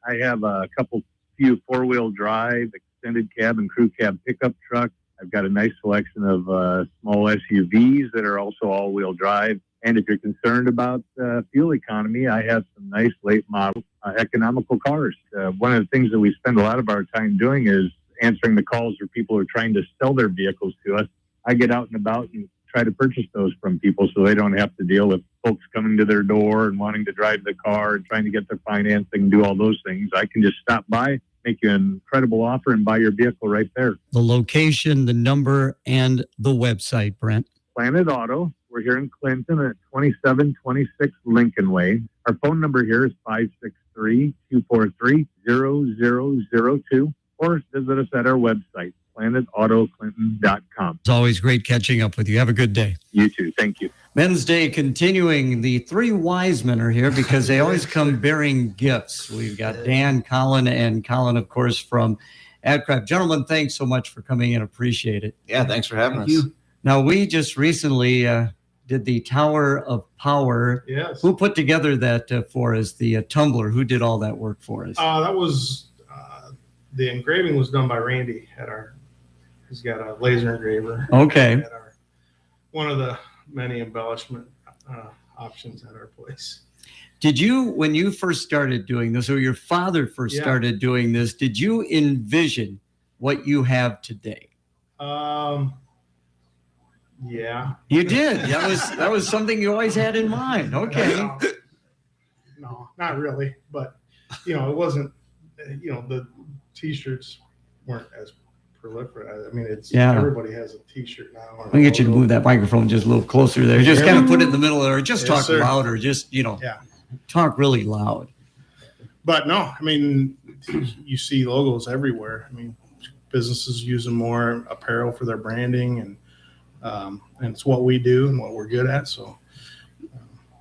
I have a few four-wheel drive, extended cab, and crew cab pickup trucks. I've got a nice selection of small SUVs that are also all-wheel drive. And if you're concerned about fuel economy, I have some nice late model economical cars. One of the things that we spend a lot of our time doing is answering the calls where people are trying to sell their vehicles to us. I get out and about and try to purchase those from people so they don't have to deal with folks coming to their door and wanting to drive the car and trying to get their financing, do all those things. I can just stop by, make you an incredible offer, and buy your vehicle right there. The location, the number, and the website, Brent. Planet Auto. We're here in Clinton at 2726 Lincoln Way. Our phone number here is 563-243-0002, or visit us at our website, planetautoclinton.com. It's always great catching up with you. Have a good day. You too. Thank you. Men's Day continuing. The three wise men are here because they always come bearing gifts. We've got Dan, Colin, and Colin, of course, from Adcraft. Gentlemen, thanks so much for coming in. Appreciate it. Yeah, thanks for having us. You. Now, we just recently did the Tower of Power. Yes. Who put together that for us, the tumbler? Who did all that work for us? That was, the engraving was done by Randy he's got a laser engraver. Okay. One of the many embellishment options at our place. Did you, when you first started doing this, or your father first started doing this, did you envision what you have today? Yeah. You did. That was something you always had in mind. Okay. No, not really. But, it wasn't, the T-shirts weren't as proliferate. I mean, everybody has a T-shirt now. I'll get you to move that microphone just a little closer there. Just kind of put it in the middle there. Just talk louder. Just, talk really loud. But no, I mean, you see logos everywhere. I mean, businesses using more apparel for their branding, and it's what we do and what we're good at. So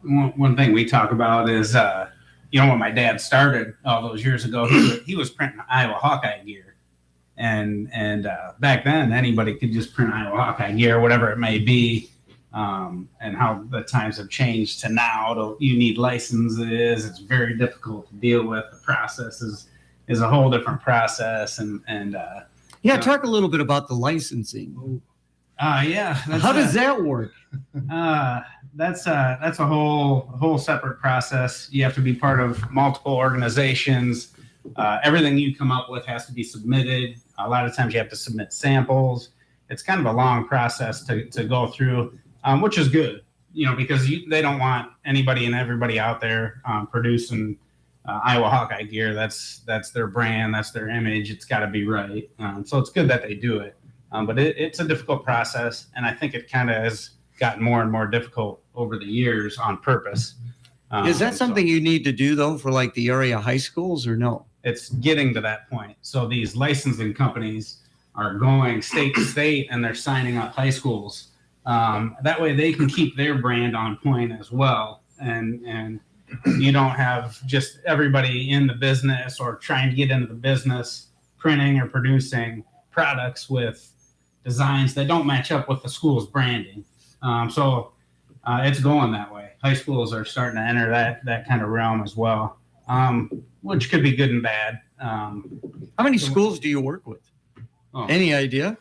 one thing we talk about is, when my dad started all those years ago, he was printing Iowa Hawkeye gear. And back then, anybody could just print Iowa Hawkeye gear, whatever it may be. And how the times have changed to now, you need licenses. It's very difficult to deal with. The process is a whole different process. Talk a little bit about the licensing. How does that work? That's a whole separate process. You have to be part of multiple organizations. Everything you come up with has to be submitted. A lot of times you have to submit samples. It's kind of a long process to go through, which is good, because they don't want anybody and everybody out there producing Iowa Hawkeye gear. That's their brand, that's their image. It's got to be right. So it's good that they do it. But it's a difficult process, and I think it kind of has gotten more and more difficult over the years on purpose. Is that something you need to do, though, for like the area high schools, or no? It's getting to that point. So these licensing companies are going state to state, and they're signing up high schools. That way they can keep their brand on point as well. And you don't have just everybody in the business or trying to get into the business printing or producing products with designs that don't match up with the school's branding. So it's going that way. High schools are starting to enter that kind of realm as well, which could be good and bad. How many schools do you work with? Any idea?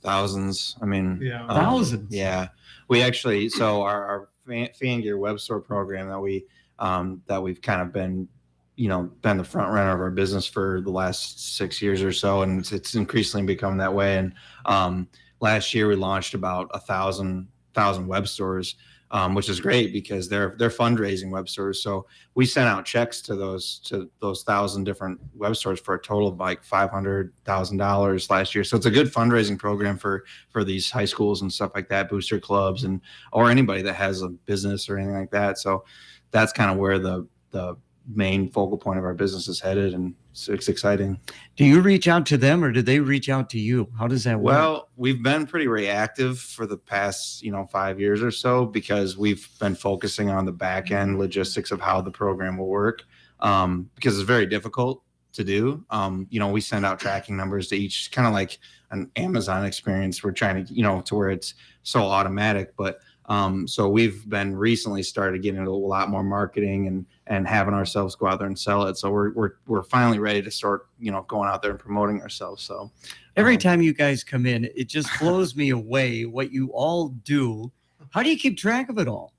Thousands. I mean, thousands. Yeah, we actually. So our fan gear web store program that we've kind of been the front runner of our business for the last 6 years or so, and it's increasingly become that way. And last year we launched about 1,000 web stores, which is great because they're fundraising web stores. So we sent out checks to those 1,000 different web stores for a total of like $500,000 last year. So it's a good fundraising program for these high schools and stuff like that, booster clubs or anybody that has a business or anything like that. So that's kind of where the main focal point of our business is headed, and it's exciting. Do you reach out to them, or do they reach out to you? How does that work? Well, we've been pretty reactive for the past 5 years or so, because we've been focusing on the back end logistics of how the program will work, because it's very difficult to do. We send out tracking numbers to each, kind of like an Amazon experience. We're trying to to where it's so automatic, but So we've been recently started getting into a lot more marketing and having ourselves go out there and sell it. So we're finally ready to start, going out there and promoting ourselves. So Every time you guys come in, it just blows me away what you all do. How do you keep track of it all?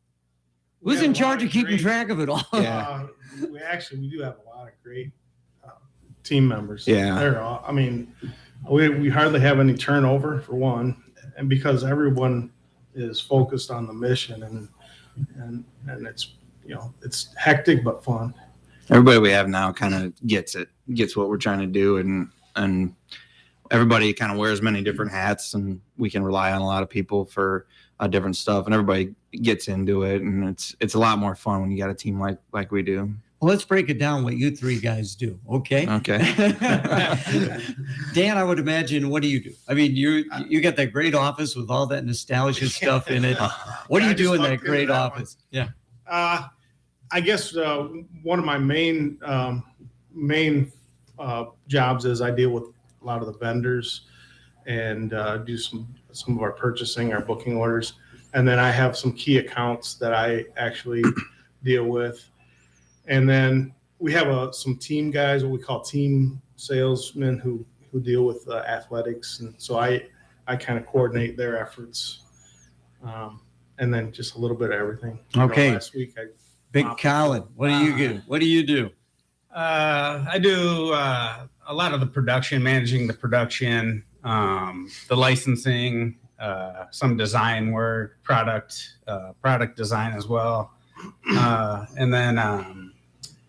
Who's in charge of keeping track of it all? Yeah. We do have a lot of great team members. Yeah. We hardly have any turnover for one, and because everyone is focused on the mission and it's it's hectic but fun. Everybody we have now kind of gets what we're trying to do, and everybody kind of wears many different hats, and we can rely on a lot of people for different stuff, and everybody gets into it, and it's a lot more fun when you got a team like we do. Well, let's break it down what you three guys do, okay? Okay. Dan, I would imagine, what do you do? I mean, you got that great office with all that nostalgia stuff in it. What do you do in that great office? Yeah. I guess one of my main jobs is I deal with a lot of the vendors and do some of our purchasing, our booking orders, and then I have some key accounts that I actually deal with. And then we have some team guys, what we call team salesmen, who deal with athletics, and so I kind of coordinate their efforts, and then just a little bit of everything. Okay. Last week, Big Colin, what do you do? What do you do? I do a lot of the production, managing the production, the licensing, some design work, product design as well, and then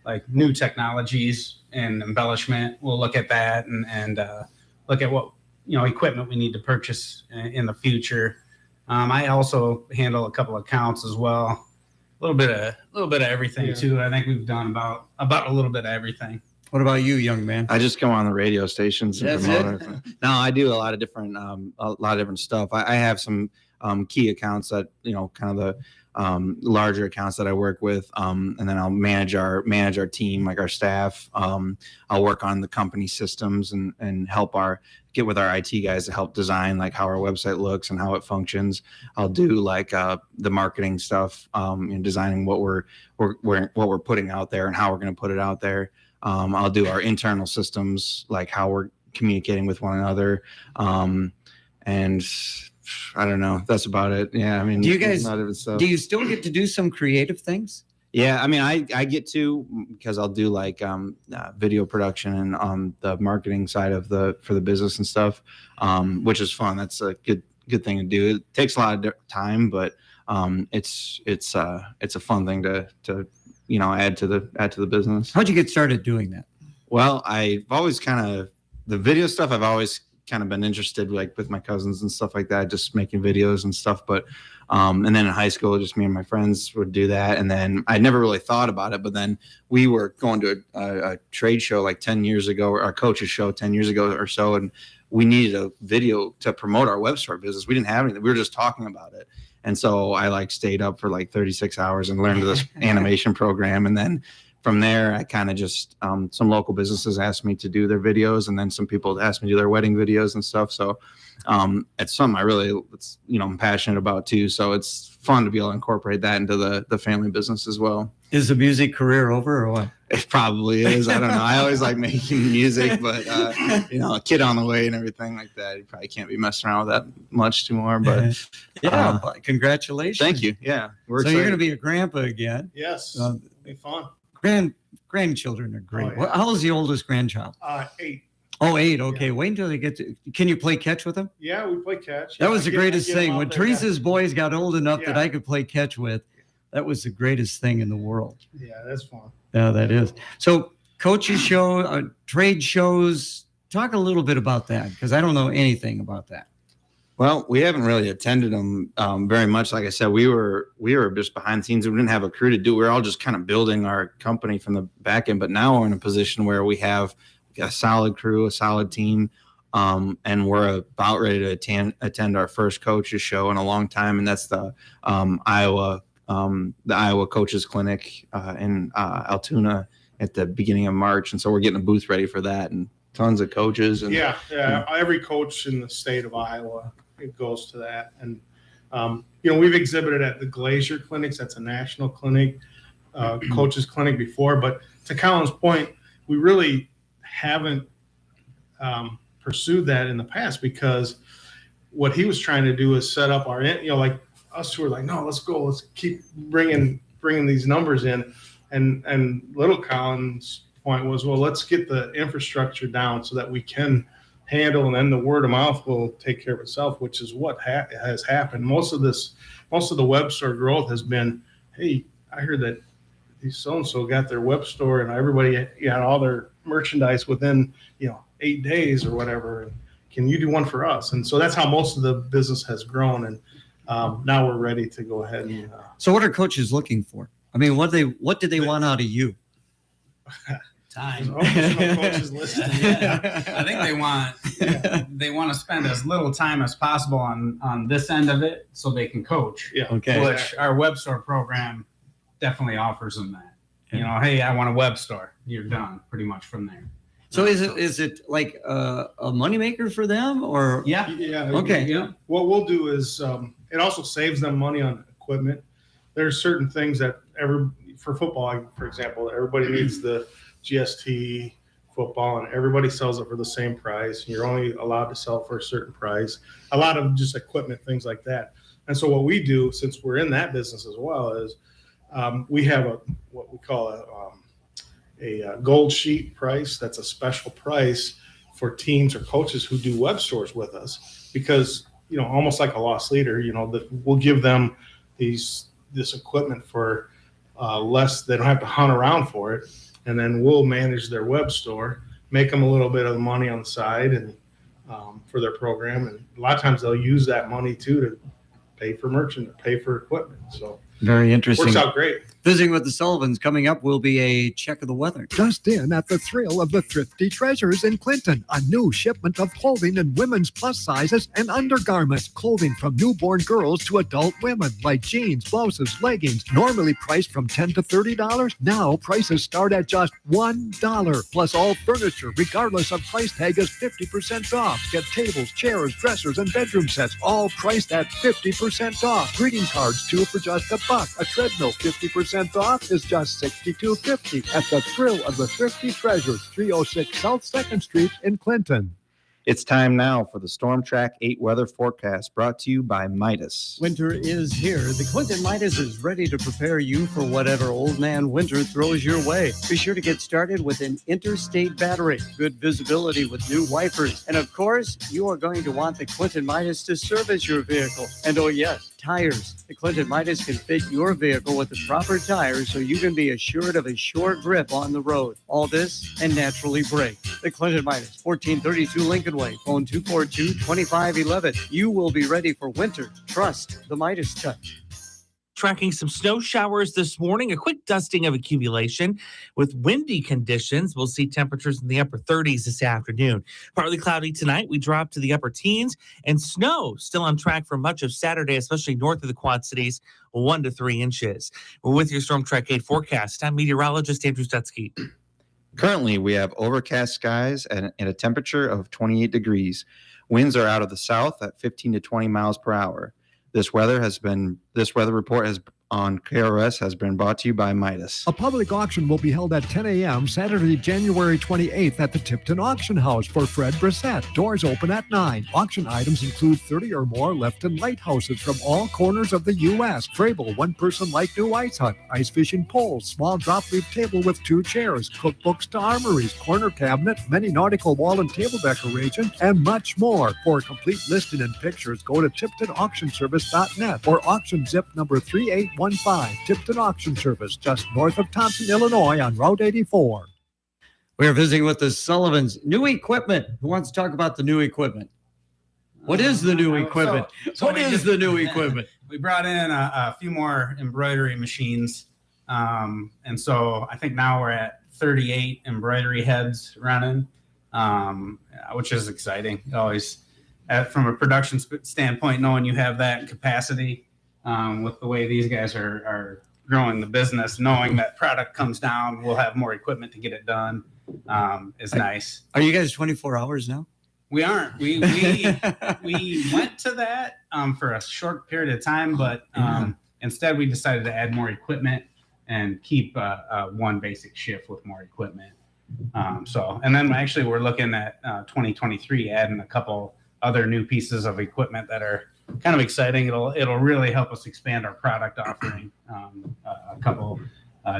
like new technologies and embellishment. We'll look at that and look at what equipment we need to purchase in the future. I also handle a couple of accounts as well. A little bit of everything too. I think we've done about a little bit of everything. What about you, young man? I just go on the radio stations and That's promote it? it. No, I do a lot of different stuff. I have some key accounts that kind of the larger accounts that I work with, and then I'll manage our team, like our staff. I'll work on the company systems and help get with our IT guys to help design like how our website looks and how it functions. I'll do like the marketing stuff, and designing what we're putting out there and how we're going to put it out there. I'll do our internal systems, like how we're communicating with one another, and I don't know. That's about it. Yeah, I mean, Do you still get to do some creative things? Yeah, I mean, I get to, because I'll do like video production and the marketing side for the business and stuff, which is fun. That's a good thing to do. It takes a lot of time, but it's a fun thing to add to the business. How'd you get started doing that? Well, I've always the video stuff. I've always kind of been interested, like with my cousins and stuff like that, just making videos and stuff. But and then in high school, just me and my friends would do that. And then I never really thought about it. But then we were going to a trade show like 10 years ago, or our coach's show 10 years ago or so, and we needed a video to promote our web store business. We didn't have anything. We were just talking about it. And so I stayed up for 36 hours and learned this animation program. And then from there, I kind of just, some local businesses asked me to do their videos, and then some people asked me to do their wedding videos and stuff. So it's something I really, I'm passionate about too. So it's fun to be able to incorporate that into the family business as well. Is the music career over or what? It probably is. I don't know. I always like making music, but a kid on the way and everything like that, you probably can't be messing around with that much too more. But congratulations. Thank you. Yeah. So you're going to be a grandpa again. Yes. Be fun. Grandchildren are great. Oh, yeah. How old's the oldest grandchild? 8. Oh, 8. Okay. Yeah. Wait until they get to. Can you play catch with them? Yeah, we play catch. That was the greatest thing. When Teresa's boys got old enough that Yeah. I could play catch with, that was the greatest thing in the world. Yeah, that's fun. Yeah, that is. So, coaches show, trade shows. Talk a little bit about that, because I don't know anything about that. Well, we haven't really attended them very much. Like I said, we were just behind the scenes. We didn't have a crew to do. We were all just kind of building our company from the back end. But now we're in a position where we have a solid crew, a solid team, and we're about ready to attend our first coaches show in a long time, and that's the Iowa Coaches Clinic in Altoona at the beginning of March. And so we're getting a booth ready for that, and tons of coaches. And Yeah. Every coach in the state of Iowa, it goes to that, and We've exhibited at the Glacier Clinics. That's a national clinic, coaches clinic before. But to Colin's point, we really haven't pursued that in the past, because what he was trying to do is set up our, like us who are like, no, let's go, let's keep bringing these numbers in, and little Colin's point was, well, let's get the infrastructure down so that we can handle, and then the word of mouth will take care of itself, which is what has happened. Most of the web store growth has been, hey, I heard that these so-and-so got their web store and everybody got all their merchandise within 8 days or whatever, and can you do one for us? And so that's how most of the business has grown, and now we're ready to go ahead and So what are coaches looking for? I mean, what do they want out of you? Time. no coaches listed. Yeah. I think they want to spend as little time as possible on this end of it so they can coach. Yeah. Okay. Which our web store program definitely offers them that. Hey, I want a web store. You're done pretty much from there. So is it like a moneymaker for them, or? Yeah. Okay. Yeah. What we'll do is it also saves them money on equipment. There's certain things that for football, for example, everybody needs the GST football, and everybody sells it for the same price. You're only allowed to sell for a certain price. A lot of just equipment, things like that. And so what we do, since we're in that business as well, is we have what we call a gold sheet price. That's a special price for teams or coaches who do web stores with us, because almost like a loss leader, that we'll give them this equipment for less. They don't have to hunt around for it, and then we'll manage their web store, make them a little bit of money on the side, and for their program. And a lot of times they'll use that money too to pay for merchandise, pay for equipment. So Very interesting. works out great. Visiting with the Sullivans coming up will be a check of the weather. Just in at the thrill of the Thrifty Treasures in Clinton, a new shipment of clothing in women's plus sizes and undergarments. Clothing from newborn girls to adult women, like jeans, blouses, leggings, normally priced from $10 to $30. Now prices start at just $1. Plus all furniture, regardless of price tag, is 50% off. Get tables, chairs, dressers, and bedroom sets, all priced at 50% off. Greeting cards, 2 for just $1. A treadmill, 50% off, is just $62.50 at the thrill of the Thrifty Treasures, 306 South 2nd Street in Clinton. It's time now for the Storm Track 8 weather forecast, brought to you by Midas. Winter is here. The Clinton Midas is ready to prepare you for whatever old man winter throws your way. Be sure to get started with an interstate battery, good visibility with new wipers, and of course, you are going to want the Clinton Midas to service your vehicle. And oh yes, tires. The Clinton Midas can fit your vehicle with the proper tires so you can be assured of a sure grip on the road. All this and naturally brake. The Clinton Midas, 1432 Lincoln Way, phone 242-2511. You will be ready for winter. Trust the Midas touch. Tracking some snow showers this morning, a quick dusting of accumulation with windy conditions. We'll see temperatures in the upper 30s this afternoon. Partly cloudy tonight. We drop to the upper teens, and snow still on track for much of Saturday, especially north of the Quad Cities, 1 to 3 inches. We're with your Storm Track 8 forecast. I'm meteorologist Andrew Stutzky. Currently, we have overcast skies and a temperature of 28 degrees. Winds are out of the south at 15 to 20 miles per hour. This weather report on KRS has been brought to you by Midas. A public auction will be held at 10 a.m. Saturday, January 28th at the Tipton Auction House for Fred Brissett. Doors open at 9. Auction items include 30 or more Lefton lighthouses from all corners of the U.S. Frable one-person like new ice hut, ice fishing poles, small drop-leaf table with 2 chairs, cookbooks to armories, corner cabinet, many nautical wall and table decorations, and much more. For a complete listing and pictures, go to TiptonAuctionService.net or auction zip number 3815. Tipton Auction Service, just north of Thompson, Illinois on Route 84. We're visiting with the Sullivans. New equipment. Who wants to talk about the new equipment? What is the new equipment? What is the new equipment? We brought in a few more embroidery machines. And so I think now we're at 38 embroidery heads running, which is exciting. Always, from a production standpoint, knowing you have that capacity, with the way these guys are growing the business, knowing that product comes down, we'll have more equipment to get it done, is nice. Are you guys 24 hours now? We aren't. We went to that for a short period of time, but instead we decided to add more equipment and keep one basic shift with more equipment. And then actually we're looking at 2023 adding a couple other new pieces of equipment that are kind of exciting. It'll really help us expand our product offering. A couple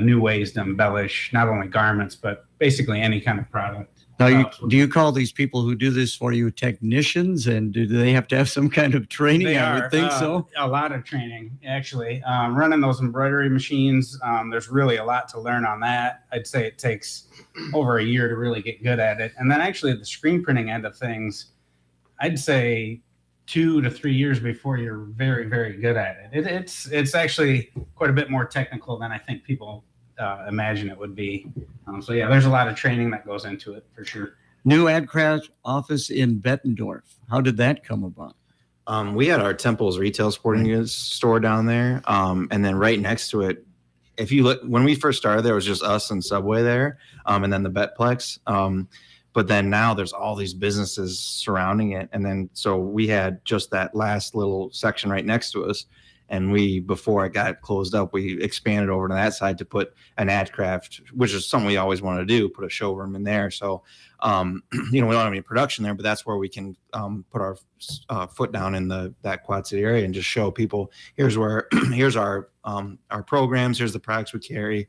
new ways to embellish not only garments but basically any kind of product. Now, do you call these people who do this for you technicians, and do they have to have some kind of training? I would think so. A lot of training, actually. Running those embroidery machines, there's really a lot to learn on that. I'd say it takes over a year to really get good at it. And then actually the screen printing end of things, I'd say 2 to 3 years before you're very, very good at it. It's actually quite a bit more technical than I think people imagine it would be. So yeah, there's a lot of training that goes into it for sure. New Adcraft office in Bettendorf. How did that come about? We had our Temple's retail sporting goods store down there. And then right next to it, if you look, when we first started, there was just us and Subway there. And then the Betplex. But then now there's all these businesses surrounding it. And then, so we had just that last little section right next to us. And before it got closed up, we expanded over to that side to put an Adcraft, which is something we always wanted to do, put a showroom in there. So, we don't have any production there, but that's where we can put our foot down in that Quad City area and just show people, here's our programs, here's the products we carry.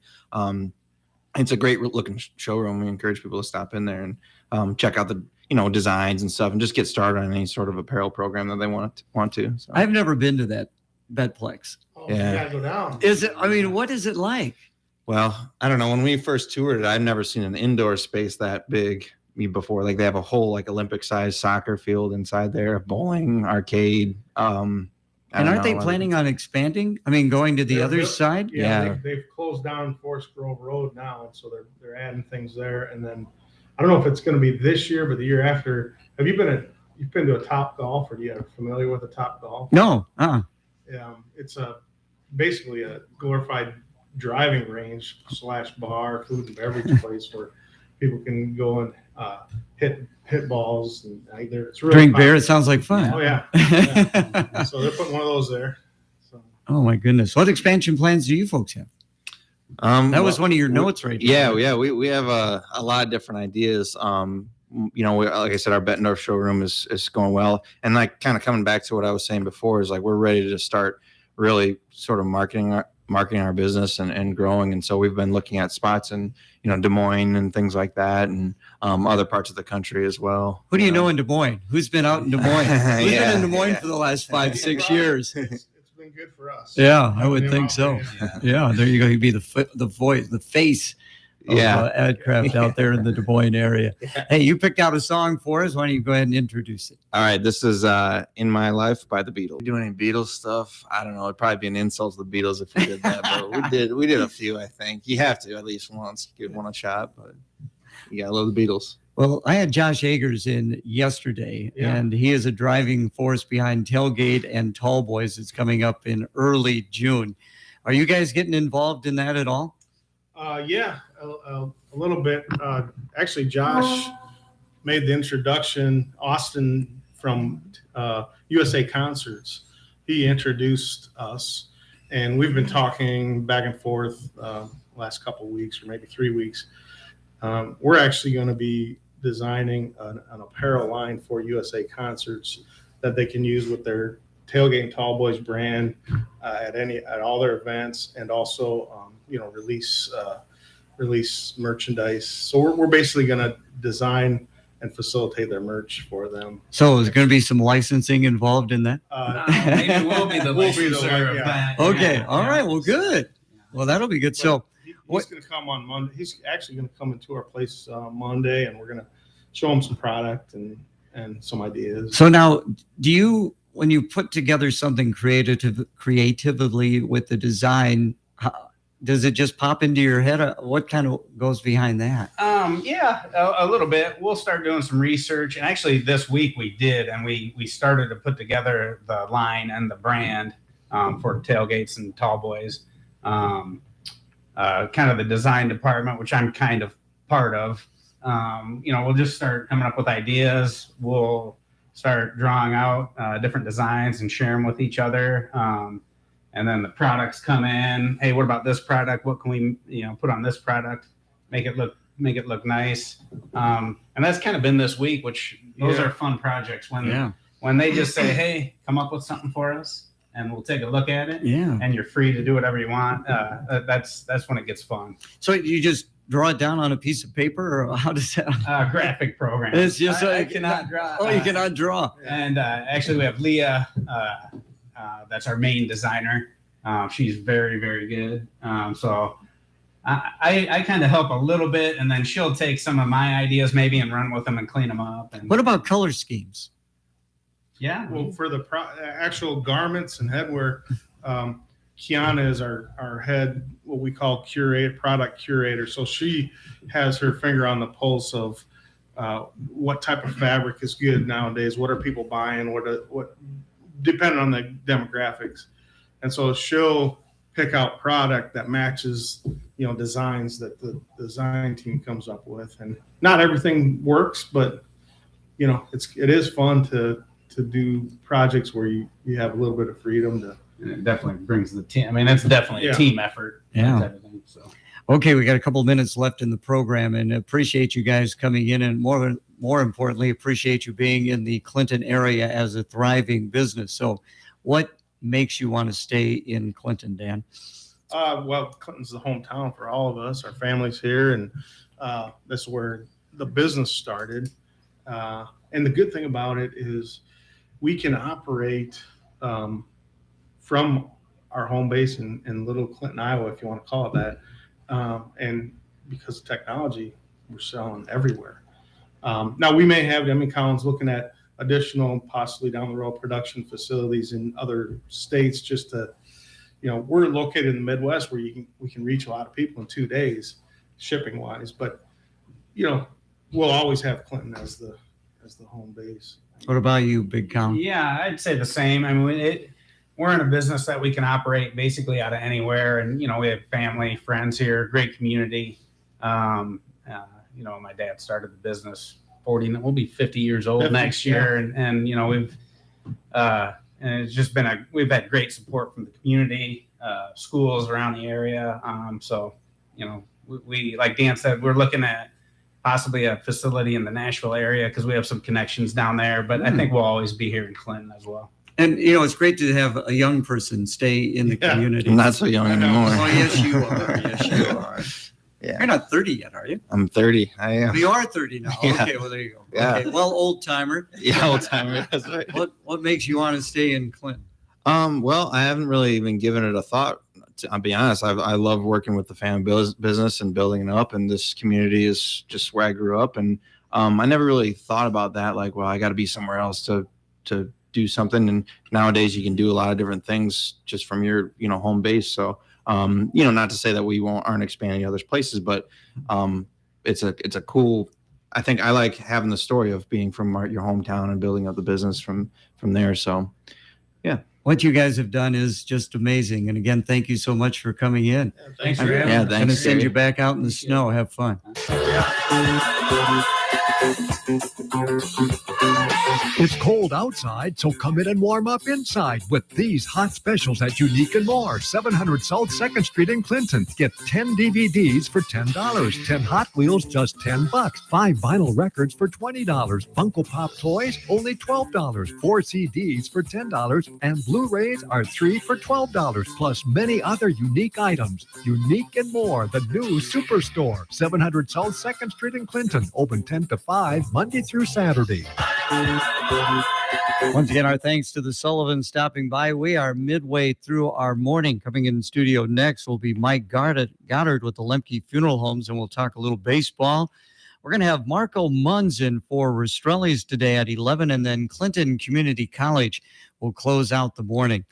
It's a great looking showroom. We encourage people to stop in there and check out the designs and stuff, and just get started on any sort of apparel program that they want to. So. I've never been to that Betplex. Oh, yeah. You gotta go down. Is it? I mean, what is it like? Well, I don't know. When we first toured it, I've never seen an indoor space that big before. Like they have a whole Olympic sized soccer field inside there, bowling, arcade. And aren't they planning on expanding? I mean, going to the other side? Yeah. They've closed down Forest Grove Road now, and so they're adding things there. And then I don't know if it's going to be this year, but the year after. Have you you've been to a Top Golf, or are you familiar with a Top Golf? No. It's basically a glorified driving range / bar, food and beverage place where people can go and hit balls, and it's really drink beer. It sounds like fun. Oh yeah. So they're putting one of those there. So. Oh my goodness! What expansion plans do you folks have? That was one of your notes, right? Yeah. We have a lot of different ideas. Like I said, our Bettendorf showroom is going well, and kind of coming back to what I was saying before is we're ready to start really sort of marketing our business and growing. And so we've been looking at spots in Des Moines and things like that, and other parts of the country as well. Who do you know in Des Moines? Who's been out in Des Moines? Who's been in Des Moines for the last 5-6 years? It's been good for us. Yeah, I would think so. Yeah, there you go. You'd be the voice, the face. Adcraft out there in the Des Moines area. Hey, you picked out a song for us. Why don't you go ahead and introduce it? All right, this is "In My Life" by the Beatles. Doing any Beatles stuff? I don't know. It'd probably be an insult to the Beatles if we did that, but we did a few. I think you have to at least once give one a shot. But you gotta love the Beatles. Well, I had Josh Agers in yesterday, and he is a driving force behind Tailgate and Tall Boys. It's coming up in early June. Are you guys getting involved in that at all? A little bit. Actually, Josh made the introduction. Austin from USA Concerts, he introduced us, and we've been talking back and forth last couple of weeks, or maybe 3 weeks. We're actually going to be designing an apparel line for USA Concerts that they can use with their Tailgate and Tall Boys brand at all their events, and also release merchandise. So we're basically going to design and facilitate their merch for them. So is there going to be some licensing involved in that? Maybe we'll be the licensor of that. Okay. All right. Well, good. Well, that'll be good. So he's going to come on Monday. He's actually going to come into our place Monday, and we're going to show him some product and some ideas. So now, when you put together something creatively with the design, does it just pop into your head? What kind of goes behind that? A little bit. We'll start doing some research, and actually this week we did, and we started to put together the line and the brand for Tailgates and Tall Boys. Kind of the design department, which I'm kind of part of. We'll just start coming up with ideas. We'll start drawing out different designs and share them with each other. And then the products come in. Hey, what about this product? What can we, put on this product? Make it look nice. And that's kind of been this week, which those are fun projects when they just say, hey, come up with something for us and we'll take a look at it. Yeah. And you're free to do whatever you want. That's when it gets fun. So you just draw it down on a piece of paper, or how does that? Graphic program. It's just I cannot draw. Oh, you cannot draw. And actually, we have Leah. That's our main designer. She's very, very good. So I kind of help a little bit, and then she'll take some of my ideas maybe and run with them and clean them up. And What about color schemes? yeah, Well, for the actual garments and headwear, Kiana is our head, what we call product curator. So she has her finger on the pulse of what type of fabric is good nowadays. What are people buying? What depending on the demographics. And so she'll pick out product that matches, designs that the design team comes up with. And not everything works, but it is fun to do projects where you have a little bit of freedom to. it definitely brings the team. I mean, it's definitely a team effort. Yeah. Type of thing, so. Okay, we got a couple minutes left in the program, and appreciate you guys coming in, and more importantly, appreciate you being in the Clinton area as a thriving business. So, what makes you want to stay in Clinton, Dan? Well, Clinton's the hometown for all of us. Our family's here, and that's where the business started. And the good thing about it is we can operate from our home base in Little Clinton, Iowa, if you want to call it that. And because of technology, we're selling everywhere. Now, we may have, Colin's looking at additional, possibly down the road, production facilities in other states just to, we're located in the Midwest where we can reach a lot of people in 2 days, shipping wise. But, we'll always have Clinton as the home base. What about you, Big Colin? Yeah, I'd say the same. I mean, we're in a business that we can operate basically out of anywhere, and we have family, friends here, great community. My dad started the business 40. We'll be 50 years old next year, and we've and it's just been we've had great support from the community, schools around the area. So we like Dan said, we're looking at possibly a facility in the Nashville area because we have some connections down there. But I think we'll always be here in Clinton as well. And it's great to have a young person stay in the community. I'm not so young anymore. Oh, yes, you are. Yes, you are. Yeah. You're not 30 yet, are you? I'm 30. I am. You are 30 now. Yeah. Okay, well, there you go. Yeah. Okay. Well, old timer. Yeah, old timer. That's right. What makes you want to stay in Clinton? Well, I haven't really even given it a thought. I'll be honest. I love working with the family business and building it up, and this community is just where I grew up. And I never really thought about that. Like, well, I got to be somewhere else to do something. And nowadays, you can do a lot of different things just from your home base. So, not to say that we aren't expanding other places, but it's a cool. I think I like having the story of being from your hometown and building up the business from there. So, yeah. What you guys have done is just amazing. And again, thank you so much for coming in. Thanks for having us. I'm going to send you back out in the snow. Have fun. It's cold outside, so come in and warm up inside with these hot specials at Unique and More, 700 South 2nd Street in Clinton. Get 10 DVDs for $10, 10 Hot Wheels just $10, 5 vinyl records for $20, Funko Pop toys only $12, 4 CDs for $10, and Blu-rays are 3 for $12, plus many other unique items. Unique and More, the new superstore, 700 South 2nd Street in Clinton, open 10 to 5, Monday through Saturday. Once again, our thanks to the Sullivan stopping by. We are midway through our morning. Coming in studio next will be Mike Goddard with the Lemke Funeral Homes, and we'll talk a little baseball. We're going to have Marco Munz in for Rastrelli's today at 11, and then Clinton Community College will close out the morning.